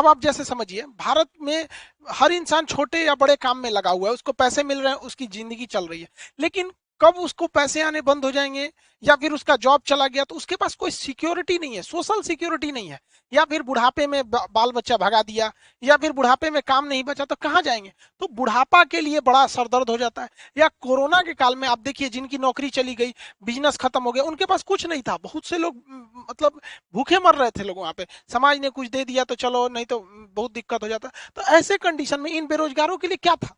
अब आप जैसे समझिए, भारत में हर इंसान छोटे या बड़े काम में लगा हुआ है, उसको पैसे मिल रहे हैं, उसकी जिंदगी चल रही है। लेकिन कब उसको पैसे आने बंद हो जाएंगे या फिर उसका जॉब चला गया तो उसके पास कोई सिक्योरिटी नहीं है, सोशल सिक्योरिटी नहीं है, या फिर बुढ़ापे में बाल बच्चा भगा दिया, या फिर बुढ़ापे में काम नहीं बचा तो कहाँ जाएंगे। तो बुढ़ापा के लिए बड़ा सरदर्द हो जाता है। या कोरोना के काल में आप देखिए, जिनकी नौकरी चली गई, बिजनेस खत्म हो गया, उनके पास कुछ नहीं था, बहुत से लोग मतलब भूखे मर रहे थे लोग वहां पे, समाज ने कुछ दे दिया तो चलो, नहीं तो बहुत दिक्कत हो जाता। तो ऐसे कंडीशन में इन बेरोजगारों के लिए क्या था,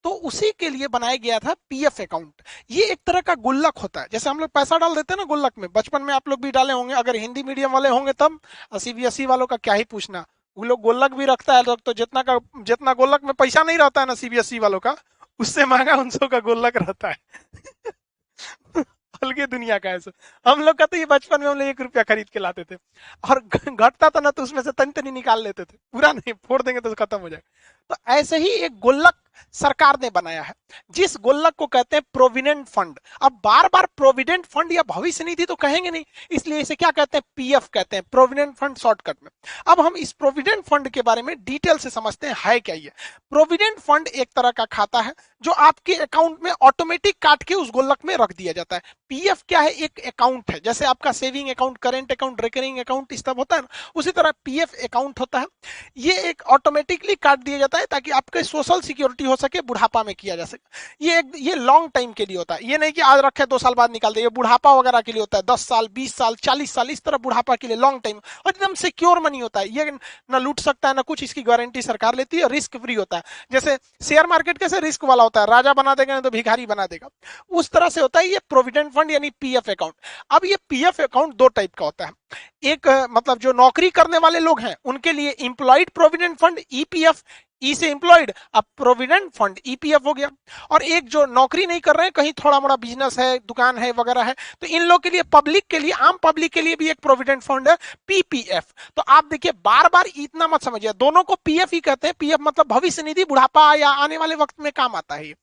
तो उसी के लिए बनाया गया था पीएफ अकाउंट। ये एक तरह का गुल्लक होता है, जैसे हम लोग पैसा डाल देते हैं ना गुल्लक में, बचपन में आप लोग भी डाले होंगे, अगर हिंदी मीडियम वाले होंगे तब, सीबीएसई वालों का क्या ही पूछना, वो लोग गुल्लक भी रखता है लोग, तो जितना गुल्लक में पैसा नहीं रहता है ना सीबीएसई वालों का, उससे महंगा उनसों का गुल्लक रहता है। अलगे दुनिया का ऐसा। हम लोग का तो ये बचपन में हम लोग 1 रुपया खरीद के लाते थे, और घटता था ना तो उसमें से तनी तनी निकाल लेते थे, पूरा नहीं, फोड़ देंगे तो खत्म हो जाएगा। तो ऐसे ही एक गुल्लक सरकार ने बनाया है, जिस गुल्लक को कहते हैं प्रोविडेंट फंड। अब बार बार प्रोविडेंट फंड या भविष्य निधि तो कहेंगे नहीं, इसलिए इसे क्या कहते हैं, पीएफ कहते हैं, प्रोविडेंट फंड शॉर्टकट में। अब हम इस प्रोविडेंट फंड के बारे में डिटेल से समझते हैं, है क्या ये। प्रोविडेंट फंड एक तरह का खाता है जो आपके अकाउंट में ऑटोमेटिक काट के उस गुल्लक में रख दिया जाता है। पीएफ क्या है, एक अकाउंट है, जैसे आपका saving account, current account, recurring account इस सब होता है ना, उसी तरह पीएफ अकाउंट होता है। ये एक ऑटोमेटिकली काट दिया जाता है ताकि आपके सोशल सिक्योरिटी हो सके, बुढ़ापा में किया जा सके। ये लॉन्ग टाइम के लिए होता है, ये नहीं कि आज रखे 2 साल बाद निकाल दे। ये बुढ़ापा वगैरह के लिए होता है, 10 साल, 20 साल, 40 साल, इस तरह बुढ़ापा के लिए लॉन्ग टाइम, और एकदम सिक्योर मनी होता है। ये ना लूट सकता है ना कुछ, इसकी गारंटी सरकार लेती है, रिस्क फ्री होता है। जैसे शेयर मार्केट कैसे रिस्क वाला होता है, राजा बना देगा नहीं तो भिखारी बना देगा, उस तरह से होता है ये प्रोविडेंट फंड यानी पीएफ अकाउंट। अब ये पीएफ अकाउंट 2 टाइप का होता है। एक मतलब जो नौकरी करने वाले लोग हैं उनके लिए एम्प्लॉयड प्रोविडेंट फंड ईपीएफ, ई से एम्प्लॉयड, अब प्रोविडेंट फंड ईपीएफ हो गया। और एक जो नौकरी नहीं कर रहे हैं, कहीं थोड़ा मोड़ा बिजनेस है, दुकान है वगैरह है, तो इन लोग के लिए, पब्लिक के लिए, आम पब्लिक के लिए भी एक प्रोविडेंट फंड है, पीपीएफ। तो आप देखिए, बार बार इतना मत समझिए, दोनों को पीएफ ही कहते हैं। पीएफ मतलब भविष्य निधि, बुढ़ापा या आने वाले वक्त में काम आता है।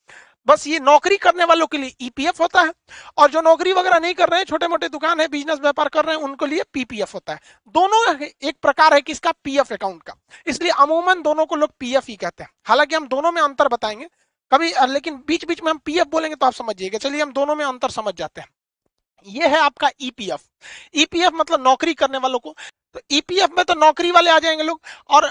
बस ये नौकरी करने वालों के लिए ईपीएफ होता है, और जो नौकरी वगैरह नहीं कर रहे हैं, छोटे मोटे दुकान है, बिजनेस व्यापार कर रहे हैं, उनको लिए पीपीएफ होता है। दोनों एक प्रकार है किसका, पीएफ अकाउंट का, इसलिए अमूमन दोनों को लोग पीएफ ही कहते हैं। हालांकि हम दोनों में अंतर बताएंगे कभी, लेकिन बीच बीच में हम पीएफ बोलेंगे तो आप समझिएगा। चलिए हम दोनों में अंतर समझ जाते हैं। ये है आपका ईपीएफ। ईपीएफ मतलब नौकरी करने वालों को, तो ईपीएफ में तो नौकरी वाले आ जाएंगे लोग, और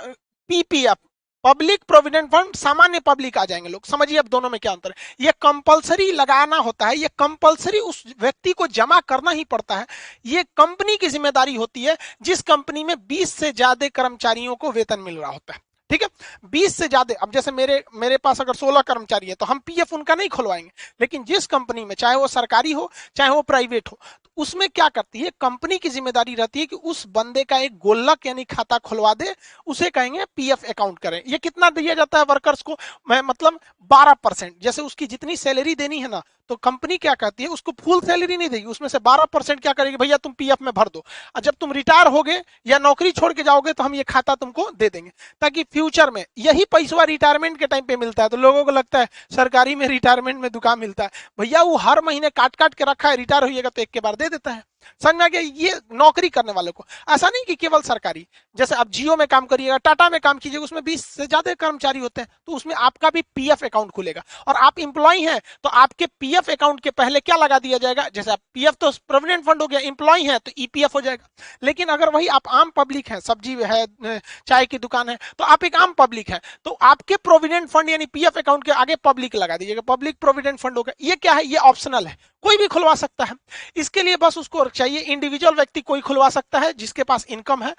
पीपीएफ पब्लिक प्रोविडेंट फंड सामान्य पब्लिक आ जाएंगे लोग। समझिए अब दोनों में क्या अंतर है। ये कंपलसरी लगाना होता है, ये कंपलसरी उस व्यक्ति को जमा करना ही पड़ता है। ये कंपनी की जिम्मेदारी होती है, जिस कंपनी में 20 से ज्यादा कर्मचारियों को वेतन मिल रहा होता है। ठीक है, 20 से ज्यादा। अब जैसे मेरे पास अगर 16 कर्मचारी है तो हम पीएफ उनका नहीं खुलवाएंगे, लेकिन जिस कंपनी में, चाहे वो सरकारी हो चाहे वो प्राइवेट हो, तो उसमें क्या करती है कंपनी की जिम्मेदारी रहती है कि उस बंदे का एक गुल्लक यानी खाता खुलवा दे, उसे कहेंगे पीएफ अकाउंट करें। ये कितना दिया जाता है वर्कर्स को, मतलब 12%। जैसे उसकी जितनी सैलरी देनी है ना, तो कंपनी क्या कहती है, उसको फुल सैलरी नहीं देगी, उसमें से 12% क्या करेगी, भैया तुम पीएफ में भर दो, और जब तुम रिटायर होगे या नौकरी छोड़ के जाओगे तो हम ये खाता तुमको दे देंगे, ताकि फ्यूचर में यही पैसा रिटायरमेंट के टाइम पे मिलता है। तो लोगों को लगता है सरकारी में रिटायरमेंट में दुकान मिलता है, भैया वो हर महीने काट काट के रखा है, रिटायर होइएगा तो एक के बार दे देता है। समझ में आ गया। ये नौकरी करने वालों को, ऐसा नहीं कि केवल सरकारी। जैसे आप जियो में काम करिएगा, टाटा में काम कीजिएगा, उसमें 20 से ज्यादा कर्मचारी होते हैं, तो उसमें आपका भी पीएफ अकाउंट खुलेगा। और आप इंप्लॉय हैं तो आपके पीएफ अकाउंट के पहले क्या लगा दिया जाएगा, जैसे आप पीएफ तो प्रोविडेंट फंड हो गया, इंप्लॉय है तो ईपीएफ हो जाएगा। लेकिन अगर वही आप आम पब्लिक है, सब्जी है, चाय की दुकान है, तो आप एक आम पब्लिक है, तो आपके प्रोविडेंट फंड यानी पीएफ अकाउंट के आगे पब्लिक लगा दीजिएगा, पब्लिक प्रोविडेंट फंड होगा। ये क्या है, ये ऑप्शनल है, कोई भी खुलवा सकता है। इसके लिए बस उसको चाहिए, इंडिविजुअल व्यक्ति कोई खुलवा सकता है जिसके पास इनकम है।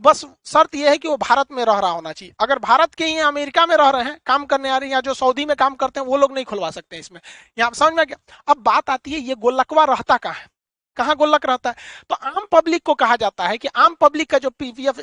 बस शर्त यह है कि वो भारत में रह रहा होना चाहिए। अगर भारत के ही अमेरिका में रह रहे हैं, काम करने आ रहे हैं, या जो सऊदी में काम करते हैं, वो लोग नहीं खुलवा सकते इसमें। यहाँ समझ में गया। अब बात आती है ये गोलकवा रहता कहाँ है, कहाँ गुल्लक रहता है। तो आम पब्लिक को कहा जाता है कि आम पब्लिक का जो पीपीएफ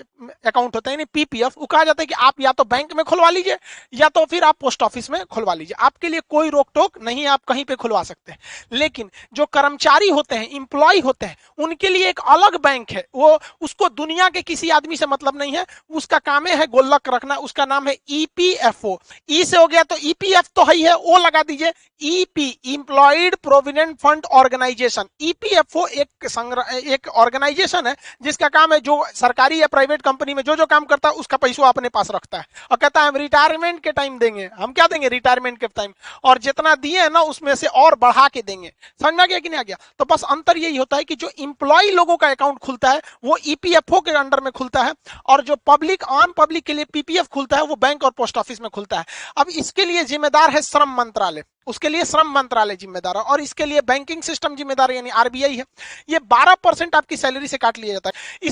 अकाउंट होता है, पीपीएफ, वो कहा जाता है कि आप या तो बैंक में खुलवा लीजिए या तो फिर आप पोस्ट ऑफिस में खुलवा लीजिए, आपके लिए कोई रोक टोक नहीं है, आप कहीं पे खुलवा सकते हैं। लेकिन जो कर्मचारी होते हैं, इंप्लॉय होते हैं, उनके लिए एक अलग बैंक है, वो उसको दुनिया के किसी आदमी से मतलब नहीं है, उसका काम है गुल्लक रखना, उसका नाम है ईपीएफओ। ई से हो गया तो ईपीएफ तो है ही है, ओ लगा दीजिए, EP, employed provident fund organisation. EPFO EPFO एक ऑर्गेनाइजेशन है जिसका काम है, जो सरकारी या प्राइवेट कंपनी में जो जो काम करता है उसका पैसा अपने पास रखता है और कहता है हम रिटायरमेंट के टाइम देंगे। हम क्या देंगे रिटायरमेंट के टाइम, और जितना दिए है ना उसमें से और बढ़ा के देंगे। समझ में आ गया कि नहीं आ गया? तो बस अंतर यही होता है कि जो इंप्लॉय लोगों का अकाउंट खुलता है वो ईपीएफओ के अंडर में खुलता है, और जो पब्लिक आम पब्लिक के लिए पीपीएफ खुलता है वो बैंक और पोस्ट ऑफिस में खुलता है। अब इसके लिए जिम्मेदार है श्रम मंत्रालय, उसके लिए श्रम मंत्रालय जिम्मेदार है, और इसके लिए बैंकिंग सिस्टम जिम्मेदार यानी आरबीआई है। ये 12% आपकी सैलरी से काट लिया जाता है।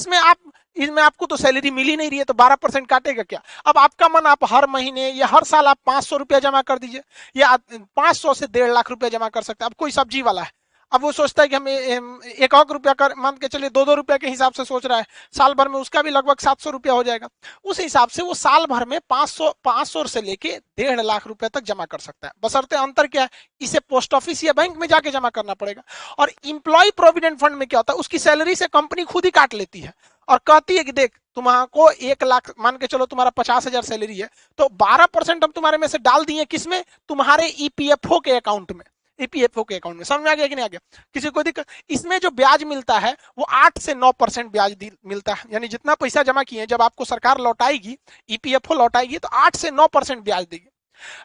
इसमें आपको तो सैलरी मिल ही नहीं रही है तो 12% काटेगा क्या? अब आपका मन, आप हर महीने या हर साल आप 500 रुपया जमा कर दीजिए, या 500 से 1.5 लाख रुपया जमा कर सकते हैं। अब कोई सब्जी वाला है, अब वो सोचता है कि हम 1 रुपया कर, मान के चलिए 2-2 रुपया के हिसाब से सोच रहा है, साल भर में उसका भी लगभग 700 रुपया हो जाएगा। उस हिसाब से वो साल भर में 500 से लेके 1.5 लाख रुपया तक जमा कर सकता है। बशर्ते अंतर क्या है, इसे पोस्ट ऑफिस या बैंक में जाके जमा करना पड़ेगा। और इंप्लॉय प्रोविडेंट फंड में क्या होता है, उसकी सैलरी से कंपनी खुद ही काट लेती है और कहती है कि देख तुम्हारा 1 लाख, मान के चलो तुम्हारा 50,000 सैलरी है, तो 12% हम तुम्हारे में से डाल दिए किसमें, तुम्हारे ईपीएफओ के अकाउंट में, ईपीएफओ के अकाउंट में। समझ में आ गया कि नहीं आ गया? किसी को दिक्कत? इसमें जो ब्याज मिलता है वो 8 से 9% ब्याज मिलता है, यानी जितना पैसा जमा किए जब आपको सरकार लौटाएगी, ईपीएफओ लौटाएगी तो 8 से 9% ब्याज देगी।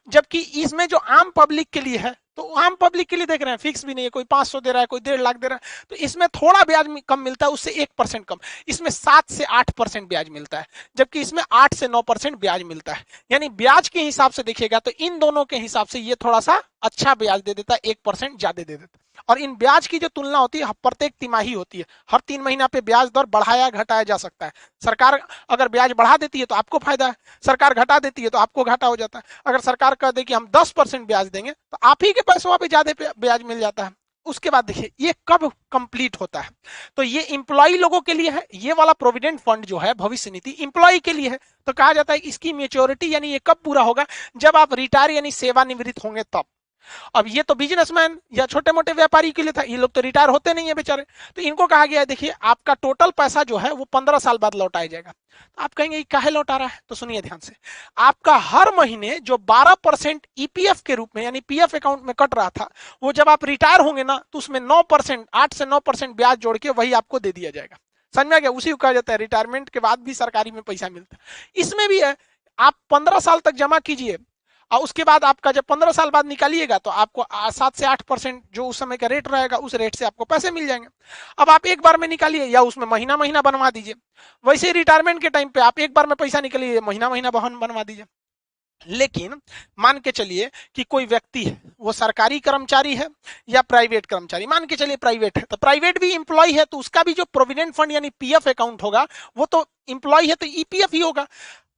जबकि इसमें जो आम पब्लिक के लिए है, तो आम पब्लिक के लिए देख रहे हैं फिक्स भी नहीं है, कोई 500 दे रहा है, कोई 1.5 लाख दे रहा है, तो इसमें थोड़ा ब्याज कम मिलता है, उससे 1% कम। इसमें 7 से 8% ब्याज मिलता है, जबकि इसमें 8 से 9% ब्याज मिलता है। यानी ब्याज के हिसाब से देखिएगा तो इन दोनों के हिसाब से ये थोड़ा सा अच्छा ब्याज दे देता है, 1% ज्यादा दे देता है। और इन ब्याज की जो तुलना होती है प्रत्येक तिमाही होती है, हर 3 महीना पे ब्याज दर बढ़ाया घटाया जा सकता है। सरकार अगर ब्याज बढ़ा देती है तो आपको फायदा है, सरकार घटा देती है तो आपको घाटा हो जाता है। अगर सरकार कह दे कि हम 10% ब्याज देंगे तो आप ही के पैसों पे ज्यादा ब्याज मिल जाता है। उसके बाद देखिए ये कब कंप्लीट होता है, तो ये इंप्लॉय लोगों के लिए है। ये वाला प्रोविडेंट फंड जो है भविष्य निधि इंप्लॉय के लिए है, तो कहा जाता है इसकी मैच्योरिटी यानी ये कब पूरा होगा, जब आप रिटायर यानी सेवानिवृत्त होंगे तब। अब ये तो बिजनेसमैन या छोटे मोटे व्यापारी के लिए था, ये लोग तो रिटायर होते नहीं है बेचारे, तो इनको कहा गया है देखिए आपका टोटल पैसा जो है वो 15 साल बाद लौटाया जाएगा। तो आप कहेंगे काहे लौटा रहा है, तो सुनिए ध्यान से, आपका हर महीने जो 12% ईपीएफ के रूप में यानी पीएफ अकाउंट में कट रहा था, वो जब आप रिटायर होंगे ना तो उसमें 9%, 8 से 9% ब्याज जोड़ के वही आपको दे दिया जाएगा। समझ में आ गया? उसी को कहा जाता है रिटायरमेंट के बाद भी सरकारी में पैसा मिलता है। इसमें भी है, आप 15 साल तक जमा कीजिए और उसके बाद आपका जब 15 साल बाद निकालिएगा तो आपको 7 से 8% जो उस समय का रेट रहेगा उस रेट से आपको पैसे मिल जाएंगे। अब आप एक बार में निकालिए या उसमें महीना महीना बनवा दीजिए। वैसे ही रिटायरमेंट के टाइम पे आप एक बार में पैसा निकालिए, महीना महीना बनवा दीजिए। लेकिन मान के चलिए कि कोई व्यक्ति है, वो सरकारी कर्मचारी है या प्राइवेट कर्मचारी, मान के चलिए प्राइवेट है, तो प्राइवेट भी इंप्लॉय है तो उसका भी जो प्रोविडेंट फंड यानी पीएफ अकाउंट होगा वो तो इंप्लॉय है तो ईपीएफ ही होगा।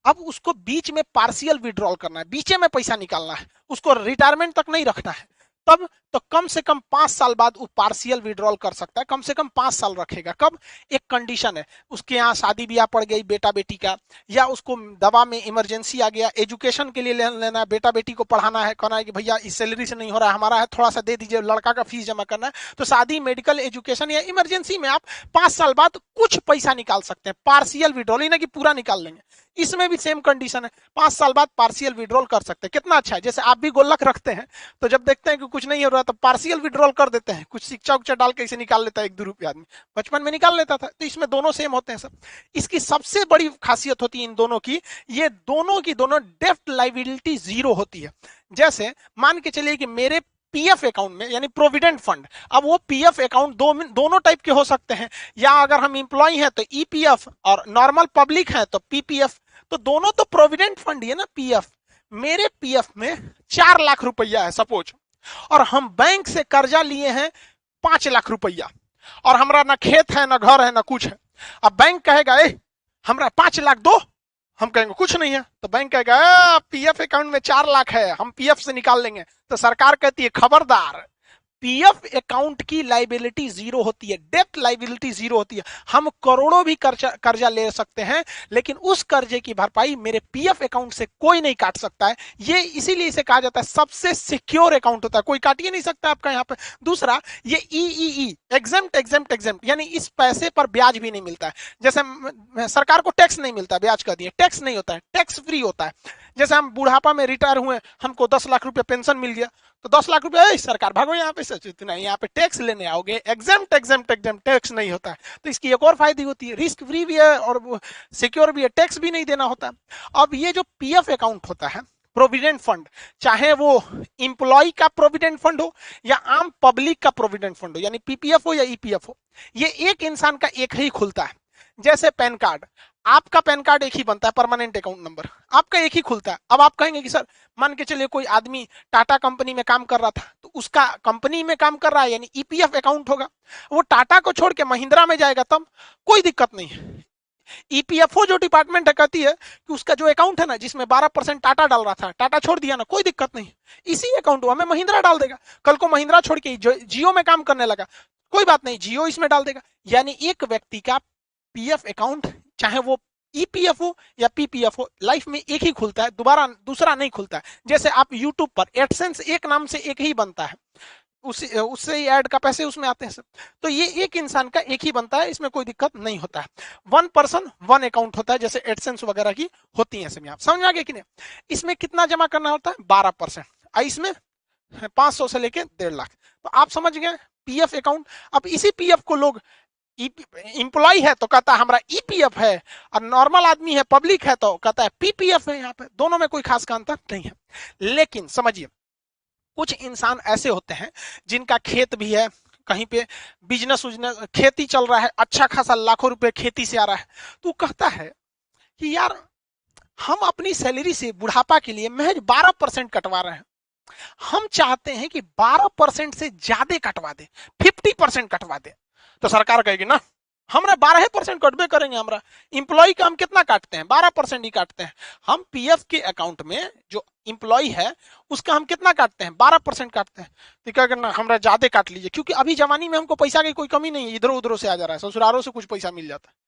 अब उसको बीच में पार्शियल विड्रॉल करना है, बीच में पैसा निकालना है, उसको रिटायरमेंट तक नहीं रखना है, तब तो कम से कम 5 साल बाद वो पार्शियल विड्रॉल कर सकता है। कम से कम 5 साल रखेगा। कब? एक कंडीशन है, उसके यहाँ शादी ब्याह पड़ गई बेटा बेटी का, या उसको दवा में इमरजेंसी आ गया, एजुकेशन के लिए लेना है, बेटा बेटी को पढ़ाना है, कहना है कि भैया इस सैलरी से नहीं हो रहा है हमारा, है थोड़ा सा दे दीजिए, लड़का का फीस जमा करना है, तो शादी मेडिकल एजुकेशन या इमरजेंसी में आप 5 साल बाद कुछ पैसा निकाल सकते हैं, पार्शियल विड्रॉल, ही ना कि पूरा निकाल लेंगे। इसमें भी सेम कंडीशन है, 5 साल बाद पार्शियल विड्रॉल कर सकते हैं। कितना अच्छा है, जैसे आप भी गुल्लक रखते हैं तो जब देखते हैं कि कुछ नहीं हो रहा तो पार्शियल विड्रॉल कर देते हैं, कुछ शिक्षा उच्चा डाल के इसे निकाल लेता है, 1-2 रुपया आदमी बचपन में निकाल लेता था। तो इसमें दोनों सेम होते हैं सब। इसकी सबसे बड़ी खासियत होती है इन दोनों की, ये दोनों की दोनों डेप्ट लायबिलिटी जीरो होती है। जैसे मान के चलिए कि मेरे पीएफ अकाउंट में यानी प्रोविडेंट फंड, अब वो पीएफ अकाउंट दोनों टाइप के हो सकते हैं, या अगर हम इंप्लॉय हैं तो ईपीएफ और नॉर्मल पब्लिक है तो पीपीएफ, तो दोनों तो प्रोविडेंट फंड ही है ना पीएफ। मेरे पीएफ में 4 लाख रुपया है सपोज, और हम बैंक से कर्जा लिए हैं 5 लाख रुपया, और हमारा ना खेत है ना घर है ना कुछ है। अब बैंक कहेगा हमरा 5 लाख दो, हम कहेंगे कुछ नहीं है, तो बैंक कहेगा पीएफ अकाउंट में 4 लाख है, हम पीएफ से निकाल लेंगे। तो सरकार कहती है खबरदार, पीएफ अकाउंट की लायबिलिटी जीरो होती है, डेप्ट लायबिलिटी जीरो होती है। हम करोड़ों भी कर्जा ले सकते हैं, लेकिन उस कर्जे की भरपाई मेरे पीएफ अकाउंट से कोई नहीं काट सकता है। ये इसीलिए इसे कहा जाता है सबसे सिक्योर अकाउंट होता है, कोई काट ही नहीं सकता आपका यहाँ पे। दूसरा, ये ईईई एग्जेम्प्ट यानी इस पैसे पर ब्याज भी नहीं मिलता है। जैसे सरकार को टैक्स नहीं मिलता, ब्याज का दिए टैक्स नहीं होता है, टैक्स फ्री होता है। जैसे हम बुढ़ापा में रिटायर हुए, हमको 10 लाख रुपया पेंशन मिल गया, तो 10 लाख रुपए, सरकार भागो यहाँ पे, सच नहीं, यहाँ पे टैक्स लेने आओगे, एग्जाम्प्ट एग्जाम्प्ट एग्जाम्प्ट, टैक्स नहीं होता है। तो इसकी एक और फायदी होती है, रिस्क फ्री भी है और सिक्योर भी है, टैक्स भी नहीं देना होता। अब ये जो पीएफ अकाउंट होता है, प्रोविडेंट फंड, चाहे वो इंप्लॉय का प्रोविडेंट फंड हो या आम पब्लिक का प्रोविडेंट फंड हो, यानी पीपीएफ हो या ईपीएफ हो, ये एक इंसान का एक ही खुलता है। जैसे पैन कार्ड, आपका पैन कार्ड एक ही बनता है, परमानेंट अकाउंट नंबर आपका एक ही खुलता है। अब आप कहेंगे कि सर मान के चलिए कोई आदमी टाटा कंपनी में काम कर रहा था, तो उसका कंपनी में काम कर रहा है यानी ईपीएफ अकाउंट होगा, वो टाटा को छोड़ के महिंद्रा में जाएगा तब कोई दिक्कत नहीं है। ईपीएफओ जो डिपार्टमेंट है कहती है कि उसका जो अकाउंट है ना, जिसमें 12% टाटा डाल रहा था, टाटा छोड़ दिया ना, कोई दिक्कत नहीं, इसी अकाउंट में महिंद्रा डाल देगा। कल को महिंद्रा छोड़ के जियो में काम करने लगा, कोई बात नहीं, जियो इसमें डाल देगा। यानी एक व्यक्ति का पीएफ अकाउंट, चाहे वो ईपीएफ हो या पीपीएफ हो, लाइफ में एक ही खुलता है, दोबारा दूसरा नहीं खुलता है। जैसे आप यूट्यूब पर एडसेंस एक नाम से एक ही बनता है, उससे ही ऐड का पैसे उसमें आते हैं सब, तो ये एक इंसान का एक ही बनता है, इसमें कोई दिक्कत नहीं होता है। 1 पर्सन 1 अकाउंट होता है, जैसे एडसेंस वगैरह की होती है सब। आप समझ में आ गया कि नहीं? इसमें कितना जमा करना होता है? 12%। इसमें 500 से लेके 1.5 लाख। तो आप समझ गए पीएफ अकाउंट। अब इसी पीएफ को लोग, इंप्लॉय है तो कहता है हमारा ईपीएफ है, और नॉर्मल आदमी है पब्लिक है तो कहता है पीपीएफ है। यहाँ पे दोनों में कोई खास का अंतर नहीं है। लेकिन समझिए, कुछ इंसान ऐसे होते हैं जिनका खेत भी है, कहीं पे बिजनेस उजनेस खेती चल रहा है, अच्छा खासा लाखों रुपए खेती से आ रहा है, तो कहता है कि यार हम अपनी सैलरी से बुढ़ापा के लिए महज 12% कटवा रहे हैं, हम चाहते हैं कि 12% से ज्यादा कटवा दे, 50% कटवा दे। तो सरकार कहेगी ना, हमरा 12% कटबे करेंगे, हमरा इंप्लॉय का हम कितना काटते हैं? 12% ही काटते हैं। हम पीएफ के अकाउंट में जो इंप्लॉय है उसका हम कितना काटते हैं? 12% काटते हैं। तो क्या करना, हमरा ज्यादा काट लीजिए, क्योंकि अभी जवानी में हमको पैसा की कोई कमी नहीं है, इधर उधर से आ जा रहा है, ससुरालों से कुछ पैसा मिल जाता है।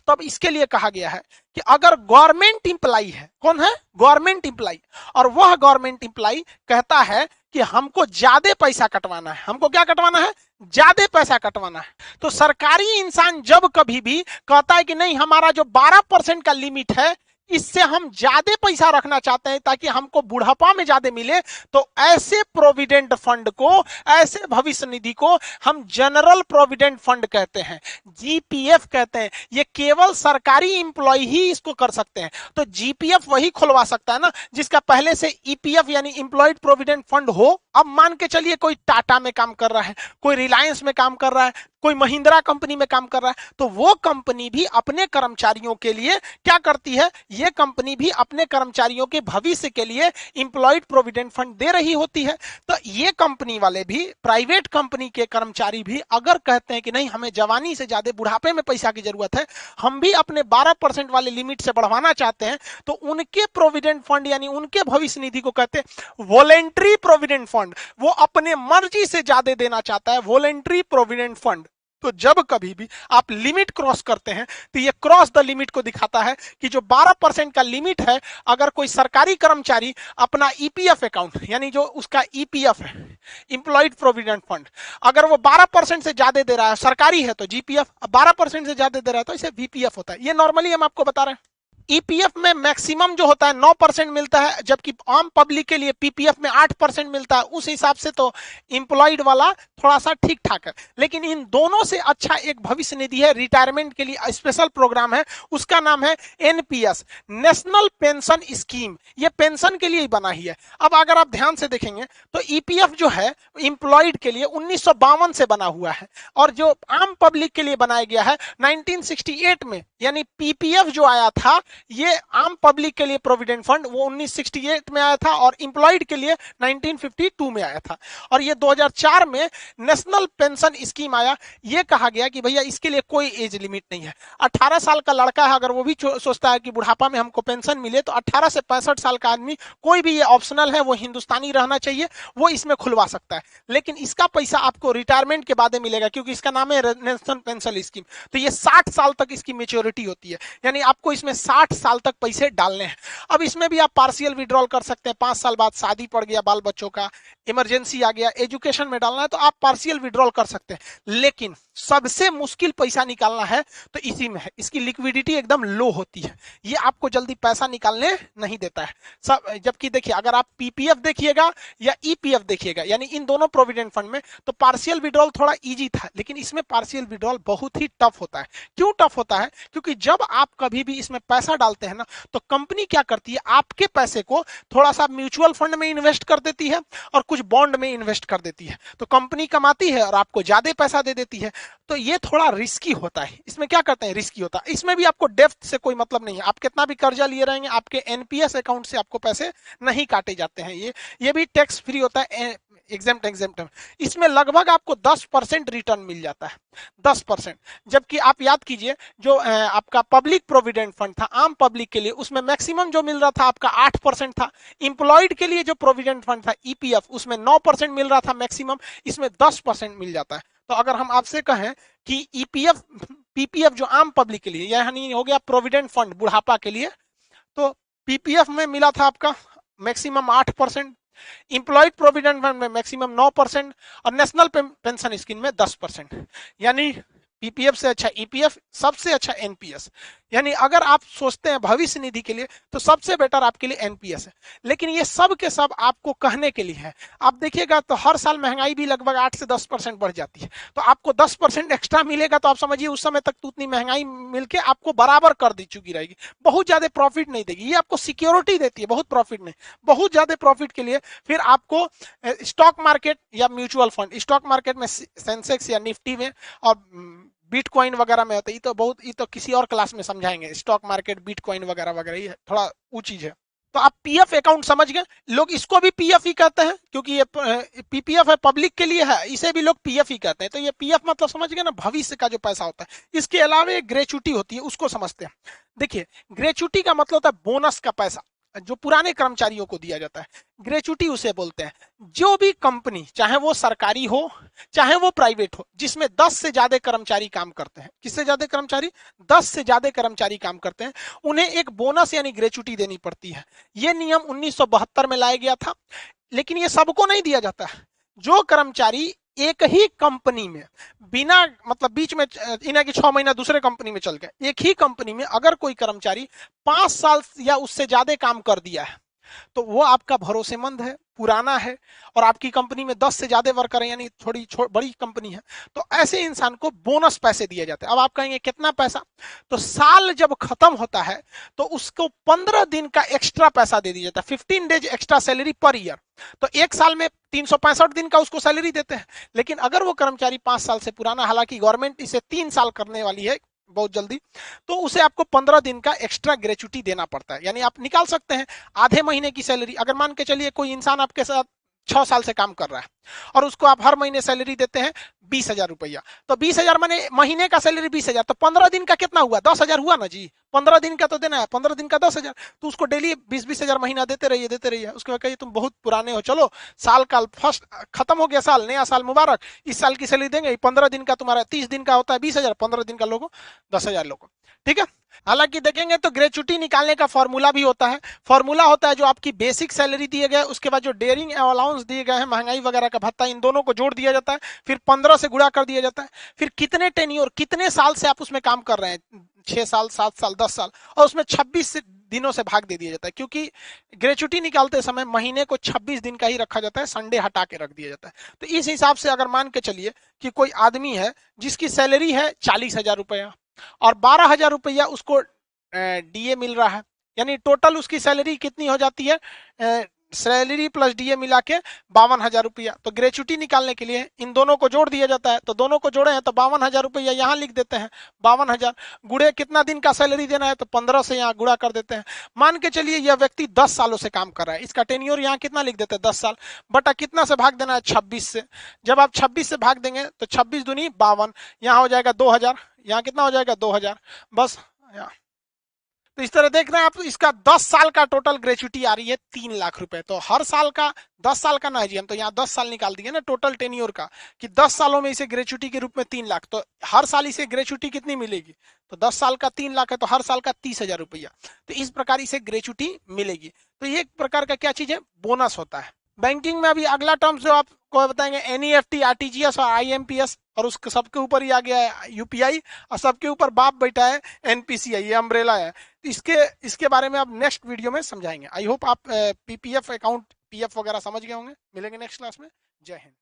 तब इसके लिए कहा गया है कि अगर गवर्नमेंट इंप्लॉय है, कौन है? गवर्नमेंट इंप्लॉय, और वह गवर्नमेंट इंप्लॉय कहता है कि हमको ज्यादा पैसा कटवाना है, हमको क्या कटवाना है? ज्यादा पैसा कटवाना है। तो सरकारी इंसान जब कभी भी कहता है कि नहीं, हमारा जो 12% का लिमिट है, इससे हम ज्यादा पैसा रखना चाहते हैं ताकि हमको बुढ़ापा में ज्यादा मिले, तो ऐसे प्रोविडेंट फंड को, ऐसे भविष्य निधि को हम जनरल प्रोविडेंट फंड कहते हैं, जीपीएफ कहते हैं। ये केवल सरकारी इंप्लॉय ही इसको कर सकते हैं। तो जीपीएफ वही खुलवा सकता है ना जिसका पहले से ईपीएफ यानी इंप्लॉयड प्रोविडेंट फंड हो। अब मान के चलिए कोई टाटा में काम कर रहा है, कोई रिलायंस में काम कर रहा है, कोई महिंद्रा कंपनी में काम कर रहा है, तो वो कंपनी भी अपने कर्मचारियों के लिए क्या करती है? ये कंपनी भी अपने कर्मचारियों के भविष्य के लिए इंप्लॉयड प्रोविडेंट फंड दे रही होती है। तो ये कंपनी वाले भी, प्राइवेट कंपनी के कर्मचारी भी अगर कहते हैं कि नहीं, हमें जवानी से ज्यादा बुढ़ापे में पैसा की जरूरत है, हम भी अपने 12% वाले लिमिट से बढ़वाना चाहते हैं, तो उनके प्रोविडेंट फंड यानी उनके भविष्य निधि को कहते हैं वॉलेंट्री प्रोविडेंट फंड। वो अपने मर्जी से ज्यादा देना चाहता है, वॉलेंट्री प्रोविडेंट फंड। तो जब कभी भी आप लिमिट क्रॉस करते हैं तो ये क्रॉस द लिमिट को दिखाता है कि जो 12% का लिमिट है, अगर कोई सरकारी कर्मचारी अपना ईपीएफ अकाउंट यानी जो उसका ईपीएफ है, इंप्लॉयड प्रोविडेंट फंड, अगर वो 12% से ज्यादा दे रहा है, सरकारी है तो जीपीएफ, 12% से ज्यादा दे रहा है तो इसे वीपीएफ होता है। ये नॉर्मली हम आपको बता रहे हैं। ईपीएफ में मैक्सिमम जो होता है 9% मिलता है, जबकि आम पब्लिक के लिए पीपीएफ में 8% मिलता है। उस हिसाब से तो इंप्लॉयड वाला थोड़ा सा ठीक ठाक है। लेकिन इन दोनों से अच्छा एक भविष्य निधि है, रिटायरमेंट के लिए स्पेशल प्रोग्राम है, उसका नाम है एनपीएस, नेशनल पेंशन स्कीम। ये पेंशन के लिए ही बना ही है। अब अगर आप ध्यान से देखेंगे तो ईपीएफ जो है इंप्लॉयड के लिए 1952 से बना हुआ है, और जो आम पब्लिक के लिए बनाया गया है 1968 में। यानी पीपीएफ जो आया था, ये आम पब्लिक के लिए प्रोविडेंट फंड, वो 1968 में आया था, और इंप्लॉयड के लिए 1952 में आया था। और ये 2004 में नेशनल पेंशन स्कीम आया। ये कहा गया कि भैया इसके लिए कोई एज लिमिट नहीं है। 18 साल का लड़का है, अगर वो भी सोचता है कि बुढ़ापा में हमको पेंशन मिले, तो 18 से 65 साल का आदमी, कोई भी, ये ऑप्शनल है, वो हिंदुस्तानी रहना चाहिए, वो इसमें खुलवा सकता है। लेकिन इसका पैसा आपको रिटायरमेंट के बाद मिलेगा, क्योंकि इसका नाम है नेशनल पेंशन स्कीम। तो ये 60 साल तक इसकी मेच्योरिटी होती है, यानी आपको इसमें 60 60 साल तक पैसे डालने हैं। अब इसमें भी आप पार्शियल विड्रॉल कर सकते हैं, 5 साल बाद शादी पड़ गया, बाल बच्चों का इमरजेंसी आ गया, एजुकेशन में डालना है तो आप पार्शियल विड्रॉल कर सकते हैं। लेकिन सबसे मुश्किल पैसा निकालना है तो इसी में है, इसकी लिक्विडिटी एकदम लो होती है, ये आपको जल्दी पैसा निकालने नहीं देता है सब। जबकि देखिए अगर आप पीपीएफ देखिएगा या ईपीएफ देखिएगा, यानी इन दोनों प्रोविडेंट फंड में, तो पार्शियल विड्रॉल थोड़ा इजी था, लेकिन इसमें पार्शियल विड्रॉल बहुत ही टफ होता है। क्यों टफ होता है? क्योंकि जब आप कभी भी इसमें पैसा डालते हैं ना, तो कंपनी क्या करती है, आपके पैसे को थोड़ा सा म्यूचुअल फंड में इन्वेस्ट कर देती है और कुछ बॉन्ड में इन्वेस्ट कर देती है, तो कंपनी कमाती है और आपको ज्यादा पैसा दे देती है। तो ये थोड़ा रिस्की होता है। इसमें क्या करते हैं, रिस्की होता है। इसमें भी आपको डेप्थ से कोई मतलब नहीं है, आप कितना भी कर्जा लिए रहेंगे आपके एनपीएस अकाउंट से आपको पैसे नहीं काटे जाते हैं। ये भी टैक्स फ्री होता है, एग्जेम्प्ट। इसमें लगभग आपको 10% रिटर्न मिल जाता है, 10%। जबकि आप याद कीजिए जो आपका पब्लिक प्रोविडेंट फंड था आम पब्लिक के लिए, उसमें मैक्सिमम जो मिल रहा था आपका 8% था। इंप्लॉयड के लिए जो प्रोविडेंट फंड था ईपीएफ, उसमें 9% मिल रहा था मैक्सिमम, इसमें 10% मिल जाता है। तो अगर हम आपसे कहें कि ईपीएफ पीपीएफ जो आम पब्लिक के लिए, यानी हो गया प्रोविडेंट फंड बुढ़ापा के लिए, तो पीपीएफ में मिला था आपका मैक्सिमम 8%, इंप्लॉयड प्रोविडेंट फंड में मैक्सिमम 9% और नेशनल पेंशन स्कीम में 10%। यानी पीपीएफ से अच्छा ईपीएफ, सबसे अच्छा एनपीएस। यानी अगर आप सोचते हैं भविष्य निधि के लिए तो सबसे बेटर आपके लिए एनपीएस है। लेकिन ये सब के सब आपको कहने के लिए है। आप देखिएगा तो हर साल महंगाई भी लगभग 8 से 10% बढ़ जाती है, तो आपको 10% एक्स्ट्रा मिलेगा, तो आप समझिए उस समय तक तो उतनी महंगाई मिलके आपको बराबर कर दी चुकी रहेगी, बहुत ज्यादा प्रॉफिट नहीं देगी। ये आपको सिक्योरिटी देती है, बहुत प्रॉफिट नहीं, बहुत ज्यादा प्रॉफिट के लिए फिर आपको स्टॉक मार्केट या म्यूचुअल फंड, स्टॉक मार्केट में सेंसेक्स या निफ्टी में और बिटकॉइन वगैरह में होता है। ये तो किसी और क्लास में समझाएंगे, स्टॉक मार्केट बिटकॉइन वगैरह वगैरह, ये थोड़ा ऊंची है। तो आप पीएफ अकाउंट समझ गए, लोग इसको भी पीएफ ही कहते हैं क्योंकि ये पीपीएफ है, पब्लिक के लिए है, इसे भी लोग पीएफ ही कहते हैं। तो ये पीएफ मतलब समझ गए ना, भविष्य का जो पैसा होता है। इसके अलावा एक ग्रेचुटी होती है, उसको समझते हैं। देखिए ग्रेचुटी का मतलब होता है बोनस का पैसा जो पुराने कर्मचारियों को दिया जाता है, ग्रेचुटी उसे बोलते हैं। जो भी कंपनी, चाहे वो सरकारी हो चाहे वो प्राइवेट हो, जिसमें 10 से ज्यादा कर्मचारी काम करते हैं, किससे ज्यादा कर्मचारी, 10 से ज्यादा कर्मचारी काम करते हैं, उन्हें एक बोनस यानी ग्रेचुटी देनी पड़ती है। यह नियम 1972 में लाया गया था, लेकिन ये सबको नहीं दिया जाता है। जो कर्मचारी एक ही कंपनी में बिना मतलब बीच में इन्हें कि 6 महीना दूसरे कंपनी में चल गए, एक ही कंपनी में अगर कोई कर्मचारी 5 साल या उससे ज्यादा काम कर दिया है तो वो आपका भरोसेमंद है, पुराना है और आपकी कंपनी में 10 से ज्यादा वर्कर है, यानी थोड़ी बड़ी कंपनी है, तो ऐसे इंसान को बोनस पैसे दिए जाते हैं। अब आप कहेंगे कितना पैसा, तो साल जब खत्म होता है तो उसको 15 दिन का एक्स्ट्रा पैसा दे दिया जाता है, 15 days extra salary per year. तो एक साल में 365 दिन का उसको सैलरी देते हैं। लेकिन अगर वो कर्मचारी 5 साल से पुराना, हालांकि गवर्नमेंट इसे 3 साल करने वाली है बहुत जल्दी, तो उसे आपको 15 दिन का एक्स्ट्रा ग्रेचुटी देना पड़ता है। यानी आप निकाल सकते हैं आधे महीने की सैलरी। अगर मान के चलिए कोई इंसान आपके साथ 6 साल से काम कर रहा है और उसको आप हर महीने सैलरी देते हैं 20,000 रुपया, तो 20,000 माने महीने का सैलरी 20,000, तो 15 दिन का कितना हुआ, 10,000 हुआ ना जी। 15 दिन का तो देना है, 15 दिन का 10,000, तो उसको डेली 20,000 महीना देते रहिए। उसके बाद कहिए तुम बहुत पुराने हो, चलो साल का फर्स्ट खत्म हो गया, साल नया साल मुबारक, इस साल की सैलरी देंगे। 15 दिन का तुम्हारा 30 दिन का होता है 20,000, 15 दिन का लोगो 10,000 लोगो, ठीक है। हालांकि देखेंगे तो ग्रेचुटी निकालने का फॉर्मूला भी होता है। फॉर्मूला होता है जो आपकी बेसिक सैलरी दिए गए, उसके बाद जो डेयरिंग अलाउंस दिए गए हैं, महंगाई वगैरह का भत्ता, इन दोनों को जोड़ दिया जाता है, फिर 15 से गुणा कर दिया जाता है, फिर कितने टेन्योर, कितने साल से आप उसमें काम कर रहे हैं, 6 साल 7 साल 10 साल, और उसमें 26 दिनों से भाग दे दिया जाता है। क्योंकि ग्रेचुटी निकालते समय महीने को 26 दिन का ही रखा जाता है, संडे हटा के रख दिया जाता है। तो इस हिसाब से अगर मान के चलिए कि कोई आदमी है जिसकी सैलरी है 40,000 रुपया और 12,000 रुपया उसको डीए मिल रहा है, यानी टोटल उसकी सैलरी कितनी हो जाती है, सैलरी प्लस डीए मिला के 52,000 रुपया। तो ग्रेचुटी निकालने के लिए इन दोनों को जोड़ दिया जाता है, तो दोनों को जोड़े हैं तो 52,000 रुपया यहाँ लिख देते हैं, 52,000 गुड़े कितना दिन का सैलरी देना है, तो 15 से यहाँ गुड़ा कर देते हैं। मान के चलिए यह व्यक्ति 10 सालों से काम कर रहा है, इसका टेन्योर यहाँ कितना लिख देते हैं, 10 साल, बटा कितना से भाग देना है, 26 से। जब आप 26 से भाग देंगे तो 26 दूनी 52, यहाँ हो जाएगा 2,000, यहाँ कितना हो जाएगा 2,000, बस यहाँ। तो इस तरह देख रहे हैं आप, इसका 10 साल का टोटल ग्रेचुटी आ रही है 3 लाख रुपए। तो हर साल का 10 साल का ना है जी, हम तो यहाँ 10 साल निकाल दिए ना टोटल टेन्योर का, कि 10 सालों में इसे ग्रेचुटी के रूप में 3 लाख, तो हर साल इसे ग्रेचुटी कितनी मिलेगी? तो 10 साल का 3 लाख है तो हर साल का 30,000 रुपया। तो इस प्रकार इसे ग्रेचुटी मिलेगी। तो ये एक प्रकार का क्या चीज है, बोनस होता है। बैंकिंग में अभी अगला टर्म जो आपको बताएंगे एनईएफटी, आरटीजीएस और आईएमपीएस, और उसके सबके ऊपर ही आ गया है यूपीआई, और सबके ऊपर बाप बैठा है एनपीसीआई, ये अम्ब्रेला है। तो इसके बारे में आप नेक्स्ट वीडियो में समझाएंगे। आई होप आप पीपीएफ अकाउंट, पीएफ वगैरह समझ गए होंगे। मिलेंगे नेक्स्ट क्लास में। जय हिंद।